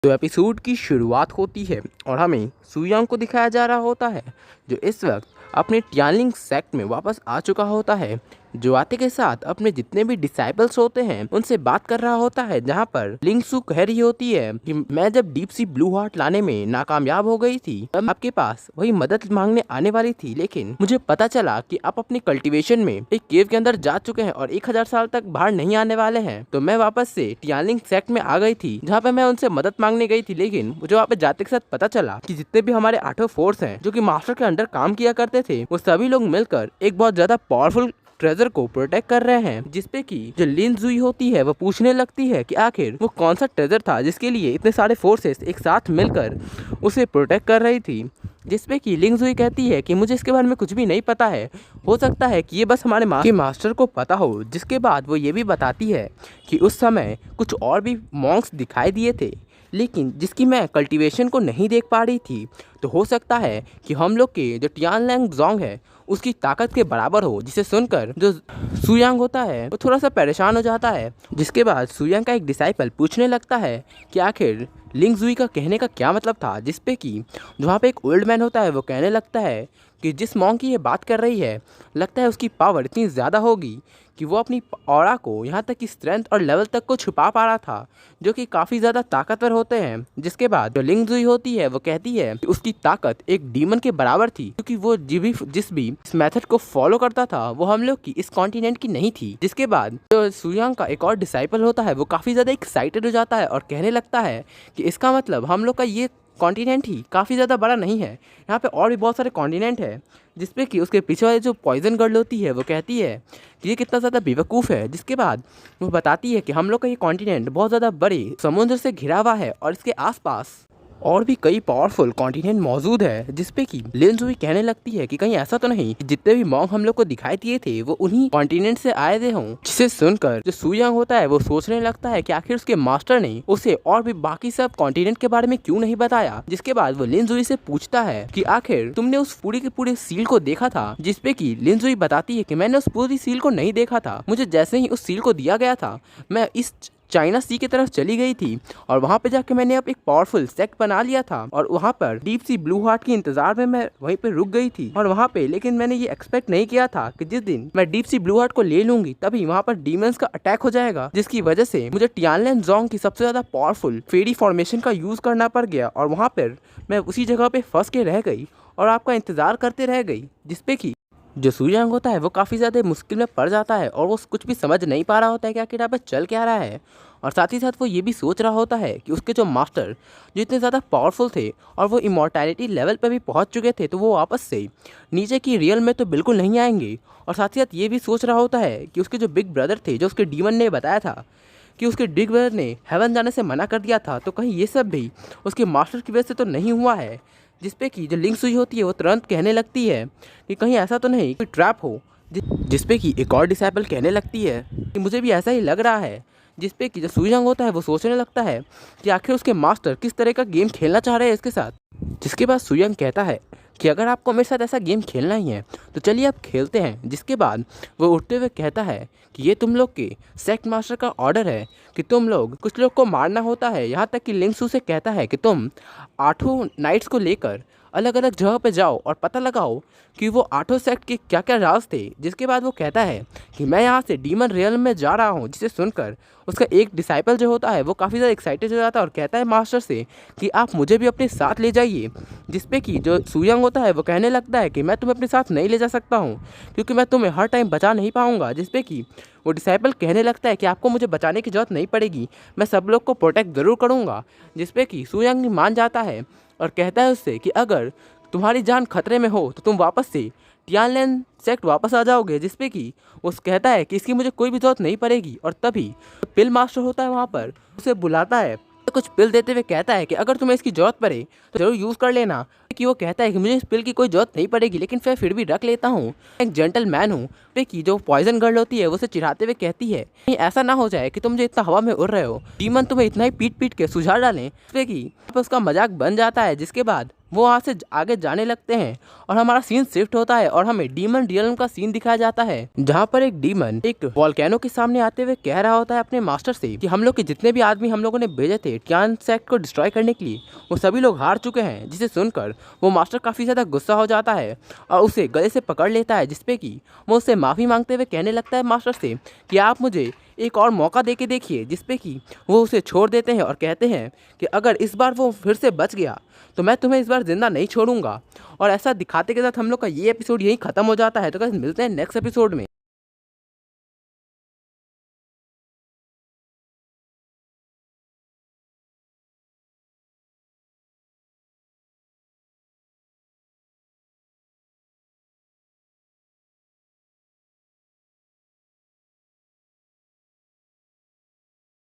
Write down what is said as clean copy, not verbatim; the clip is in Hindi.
तो एपिसोड की शुरुआत होती है और हमें सुयांग को दिखाया जा रहा होता है जो इस वक्त अपने ट्यानलिंग सेक्ट में वापस आ चुका होता है। जो आते के साथ अपने जितने भी डिसाइपल्स होते हैं उनसे बात कर रहा होता है, जहाँ पर लिंगसू कह रही होती है कि मैं जब डीप सी ब्लू हार्ट लाने में नाकामयाब हो गई थी तब आपके पास वही मदद मांगने आने वाली थी, लेकिन मुझे पता चला कि आप अपनी कल्टीवेशन में एक केव के अंदर जा चुके हैं और 1000 साल तक बाहर नहीं आने वाले हैं। तो मैं वापस से ट्यानलिंग सेक्ट में आ गई थी जहाँ पे मैं उनसे मदद मांगने गई थी, लेकिन मुझे वहाँ पे जाते के साथ पता चला कि जितने भी हमारे 8 फोर्स हैं जो कि मास्टर के अंडर काम किया करते थे वो सभी लोग मिलकर एक बहुत ज्यादा पावरफुल ट्रेजर को प्रोटेक्ट कर रहे हैं। जिसपे कि जो लिन जुई होती है वो पूछने लगती है कि आखिर वो कौन सा ट्रेजर था जिसके लिए इतने सारे फोर्सेस एक साथ मिलकर उसे प्रोटेक्ट कर रही थी। जिसपे कि लिंग जुई कहती है कि मुझे इसके बारे में कुछ भी नहीं पता है, हो सकता है कि ये बस हमारे मास्टर को पता हो। जिसके बाद वो ये भी बताती है कि उस समय कुछ और भी मॉन्क्स दिखाई दिए थे, लेकिन जिसकी मैं कल्टीवेशन को नहीं देख पा रही थी। तो हो सकता है कि हम लोग के जो टियानलैंग जोंग है उसकी ताकत के बराबर हो। जिसे सुनकर जो सुयांग होता है वो थोड़ा सा परेशान हो जाता है। जिसके बाद सुयांग का एक डिसाइपल पूछने लगता है कि आखिर लिंग जुई का कहने का क्या मतलब था। जिसपे कि वहाँ पे एक ओल्ड मैन होता है वो कहने लगता है कि जिस मॉन्क की ये बात कर रही है लगता है उसकी पावर इतनी ज़्यादा होगी कि वो अपनी ऑरा को यहाँ तक कि स्ट्रेंथ और लेवल तक को छुपा पा रहा था, जो कि काफ़ी ज़्यादा ताकतवर होते हैं। जिसके बाद जो लिंग जुई होती है वो कहती है कि उसकी ताकत एक डीमन के बराबर थी, क्योंकि वो जिस भी इस मेथड को फॉलो करता था वो हम लोग की इस कॉन्टिनेंट की नहीं थी। जिसके बाद जो सुयांग का एक और डिसाइपल होता है वो काफ़ी ज़्यादा एक्साइटेड हो जाता है और कहने लगता है कि इसका मतलब हम लोग का ये कॉन्टिनेंट ही काफ़ी ज़्यादा बड़ा नहीं है, यहाँ पे और भी बहुत सारे कॉन्टिनेंट है। जिसपे कि उसके पीछे वाली जो पॉइजन गर्ल होती है वो कहती है कि ये कितना ज़्यादा बेवकूफ़ है। जिसके बाद वो बताती है कि हम लोग का ये कॉन्टिनेंट बहुत ज़्यादा बड़े समुद्र से घिरा हुआ है और इसके आसपास और भी कई पावरफुल कॉन्टिनेंट मौजूद है। जिसपे कि लिन जुई कहने लगती है कि कहीं ऐसा तो नहीं कि जितने भी मॉन्क हम लोग को दिखाई दिए थे वो उन्हीं कॉन्टिनेंट से आए थे हों। जिसे सुनकर जो सुयांग होता है वो सोचने लगता है कि आखिर उसके मास्टर ने उसे और भी बाकी सब कॉन्टिनेंट के बारे में क्यों नहीं बताया। जिसके बाद वो लिन जुई से पूछता है कि आखिर तुमने उस पूरी के पूरे सील को देखा था। जिसपे कि लिन जुई बताती है कि मैंने उस पूरी सील को नहीं देखा था, मुझे जैसे ही उस सील को दिया गया था मैं इस चाइना सी की तरफ चली गई थी और वहाँ पे जाके मैंने अब एक पावरफुल सेक्ट बना लिया था और वहाँ पर डीप सी ब्लू हार्ट के इंतजार में मैं वहीं पे रुक गई थी। और वहाँ पे लेकिन मैंने ये एक्सपेक्ट नहीं किया था कि जिस दिन मैं डीप सी ब्लू हार्ट को ले लूंगी तभी वहाँ पर डीमंस का अटैक हो जाएगा, जिसकी वजह से मुझे टियानलैंग जोंग की सबसे ज्यादा पावरफुल फेरी फॉर्मेशन का यूज करना पड़ गया और वहाँ पर मैं उसी जगह पे फंस के रह गई और आपका इंतजार करते रह गई। जिसपे कि जो सुयांग होता है वो काफ़ी ज़्यादा मुश्किल में पड़ जाता है और वो कुछ भी समझ नहीं पा रहा होता है कि आखिर यहाँ पे चल क्या रहा है। और साथ ही साथ वो ये भी सोच रहा होता है कि उसके जो मास्टर जो इतने ज़्यादा पावरफुल थे और वो इमॉर्टैलिटी लेवल पे भी पहुंच चुके थे तो वो वापस से नीचे की रियल में तो बिल्कुल नहीं आएंगे। और साथ ही साथ ये भी सोच रहा होता है कि उसके जो बिग ब्रदर थे, जो उसके डीमन ने बताया था कि उसके बिग ब्रदर ने हेवन जाने से मना कर दिया था, तो कहीं ये सब भी उसके मास्टर की वजह से तो नहीं हुआ है। जिसपे कि जो लिंक सुई होती है वो तुरंत कहने लगती है कि कहीं ऐसा तो नहीं कोई ट्रैप हो। जिसपे कि एक और डिसाइपल कहने लगती है कि मुझे भी ऐसा ही लग रहा है। जिसपे कि जो सुयांग होता है वो सोचने लगता है कि आखिर उसके मास्टर किस तरह का गेम खेलना चाह रहे हैं इसके साथ। जिसके बाद सुयांग कहता है कि अगर आपको मेरे साथ ऐसा गेम खेलना ही है तो चलिए आप खेलते हैं। जिसके बाद वो उठते हुए कहता है कि ये तुम लोग के सेक्ट मास्टर का ऑर्डर है कि तुम लोग कुछ लोग को मारना होता है। यहाँ तक कि लिंगसू से कहता है कि तुम 8 नाइट्स को लेकर अलग अलग जगह पे जाओ और पता लगाओ कि वो 8 सेक्ट के क्या क्या राज थे। जिसके बाद वो कहता है कि मैं यहाँ से डीमन रियल्म में जा रहा हूँ। जिसे सुनकर उसका एक डिसाइपल जो होता है वो काफ़ी ज़्यादा एक्साइटेड हो जाता है और कहता है मास्टर से कि आप मुझे भी अपने साथ ले जाइए। जिसपे कि जो सुयांग होता है वो कहने लगता है कि मैं तुम्हें अपने साथ नहीं ले जा सकता हूँ क्योंकि मैं तुम्हें हर टाइम बचा नहीं पाऊँगा। जिसपे कि वो डिसाइपल कहने लगता है कि आपको मुझे बचाने की जरूरत नहीं पड़ेगी, मैं सब लोग को प्रोटेक्ट ज़रूर करूँगा। जिसपे कि सुयांग मान जाता है और कहता है उससे कि अगर तुम्हारी जान खतरे में हो तो तुम वापस से टियानलैंग सेक्ट वापस आ जाओगे। जिसपे कि वो कहता है कि इसकी मुझे कोई भी जरूरत नहीं पड़ेगी। और तभी पिल मास्टर होता है वहाँ पर उसे बुलाता है, कुछ पिल देते हुए कहता है कि अगर तुम्हें इसकी जरूरत पड़े तो जरूर यूज़ कर लेना। कि वो कहता है कि मुझे इस पिल की कोई जरूरत नहीं पड़ेगी लेकिन मैं फिर भी रख लेता हूँ, एक जेंटल मैन हूँ। कि जो पॉइजन गर्ल होती है वो उसे चिढ़ाते हुए कहती है कि ऐसा ना हो जाए कि तुम जो इतना हवा में उड़ रहे हो डीमन तुम्हें इतना ही पीट पीट के सुझा डालें। कि उसका मजाक बन जाता है। जिसके बाद वो वहाँ से आगे जाने लगते हैं और हमारा सीन शिफ्ट होता है और हमें डीमन रियल्म का सीन दिखाया जाता है, जहाँ पर एक डीमन एक वॉल्केनो के सामने आते हुए कह रहा होता है अपने मास्टर से कि हम लोग के जितने भी आदमी हम लोगों ने भेजे थे टियान सेक्ट को डिस्ट्रॉय करने के लिए, वो सभी लोग हार चुके हैं। जिसे सुनकर वो मास्टर काफ़ी ज़्यादा गुस्सा हो जाता है और उसे गले से पकड़ लेता है, जिसपे कि वो उससे माफ़ी मांगते हुए कहने लगता है मास्टर से कि आप मुझे एक और मौका दे के देखिए, जिसपे कि वो उसे छोड़ देते हैं और कहते हैं कि अगर इस बार वो फिर से बच गया तो मैं तुम्हें इस बार जिंदा नहीं छोड़ूंगा। और ऐसा दिखाते के साथ हम लोग का ये एपिसोड यहीं ख़त्म हो जाता है। तो गाइस मिलते हैं नेक्स्ट एपिसोड में।